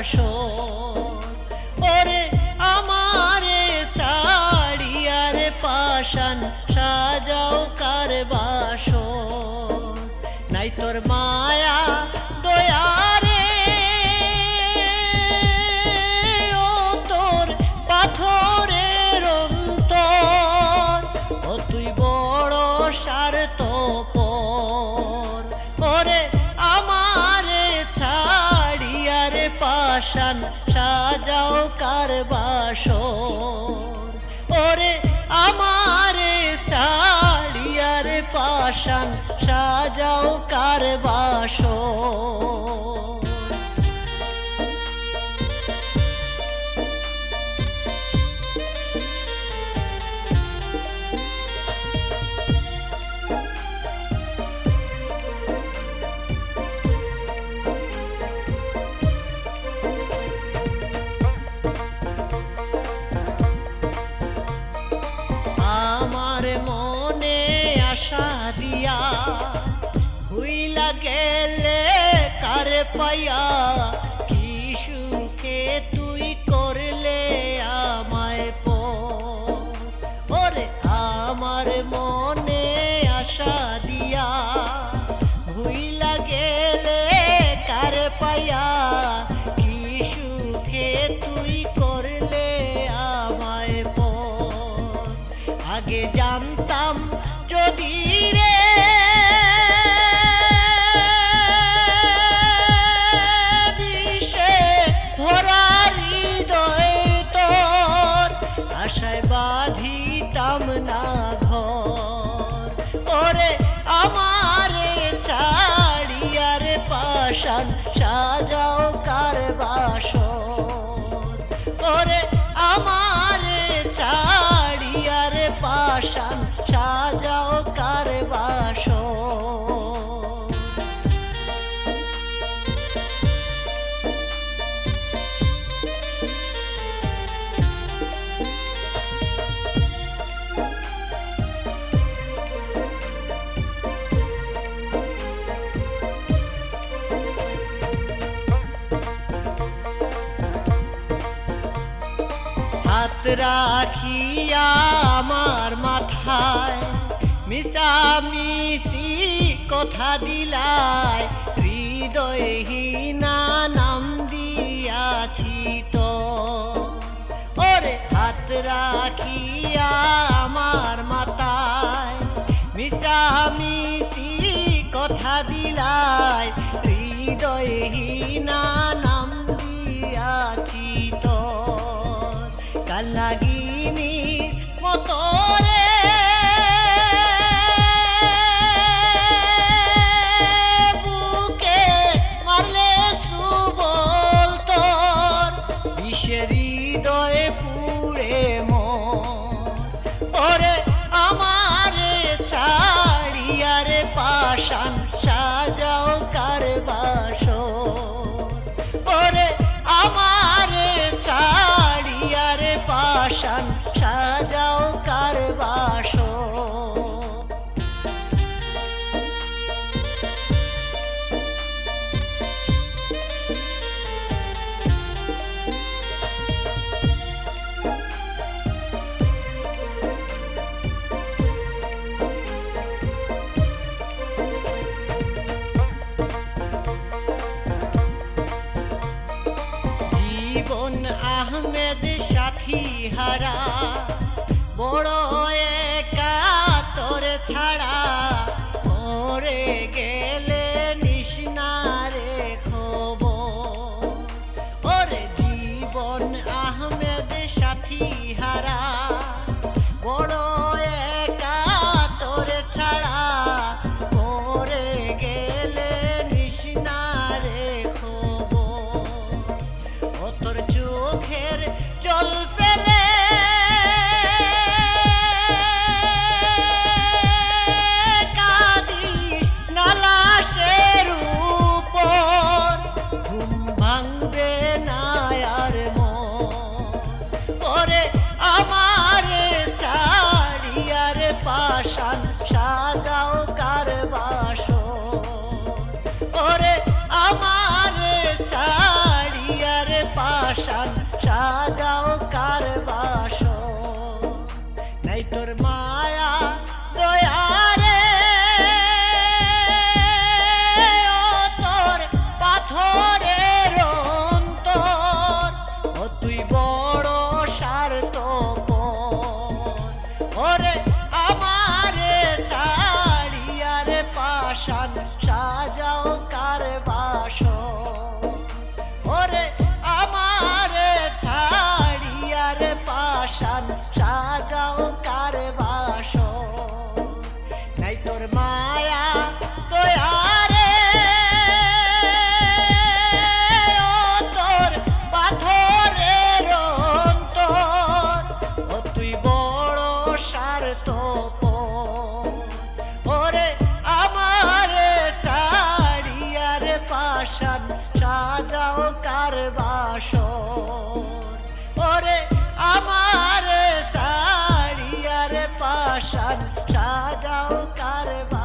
বাসর। ওরে আমারে ছাড়িয়ার পাষাণ সাজাও কার বাসর। নাই তোর মায়া দয়ারে ও তোর পাথরের অন্তর। ও তুই বড় স্বার্থপর। ওরে আমারে ছাড়িয়ার পাষাণ সাজাও কার বাসর। ওরে আমারে ছাড়িয়ার পাষাণ সাজাও কার বাসর। আমার মনে আশা দিয়া ভুইলা গেলে কার পায়া। কি সুখে তুই করলে আমায় পর। ওরে আমার মনে আশা দিয়া ভুইলা গেলে কার পায়া। কি সুখে তুই করলে আমায় পর। আগে জানতাম যদি রে বিষে ভরা হৃদয় তোর, আশায় বাঁধিতাম না ঘর। ওরে আমারে ছাড়িয়ার পাষাণ সাজাও কার বাসর। ওরে আমারে ছাড়িয়ার পাষাণ সাজাও কার বাসর। হাত রাখিয়া আমার মাথায় মিশামিশি কথা দিলাই। হৃদয়হীনা নাম দিয়াছি তো। ওরে হাত রাখিয়া আমার মাথায় মিশামিশি কথা দিলাই। হৃদয়হীনা নাম দিয়াছি তো। কাল লাগিনি মতরে বুকে মারলে সুবল তোর। বিষের হৃদয়ে পুড়ে মর। ওরে আমারে ছাড়িয়ার পাষাণ সাজাও কার বাসর। ওরে আমারে ছাড়িয়ার পাষাণ সাজাও কার বাসর। জীবন আহমেদ সাথী হারা বড় একা তোর ছাড়া। মরে গেলে নিশনারে খবর। ওরে জীবন আহমেদ সাথী হারা বড় একা তোর ছাড়া। মরে গেলে নিশনারে খবর। ও তোর চোখের জল পেলে পাষাণ সাজাও কার বাসর। নাই তোর মায়া দয়া রে ও তোর পাথরের অন্তর, ও তুই বড় স্বার্থপর। ওরে আমারে ছাড়িয়া রে পাষাণ সাজাও কার বাসর। ওরে আমারে ছাড়িয়া রে পাষাণ সাজাও কার বাসর। নাই তোর মায়া দয়া রে ও তোর পাথরের অন্তর, ও তুই বড় স্বার্থপর। ওরে আমারে ছাড়িয়া রে পাষাণ সাজাও কার বাসর। ওরে আমারে ছাড়িয়া রে পাষাণ সাজাও কার বাসর।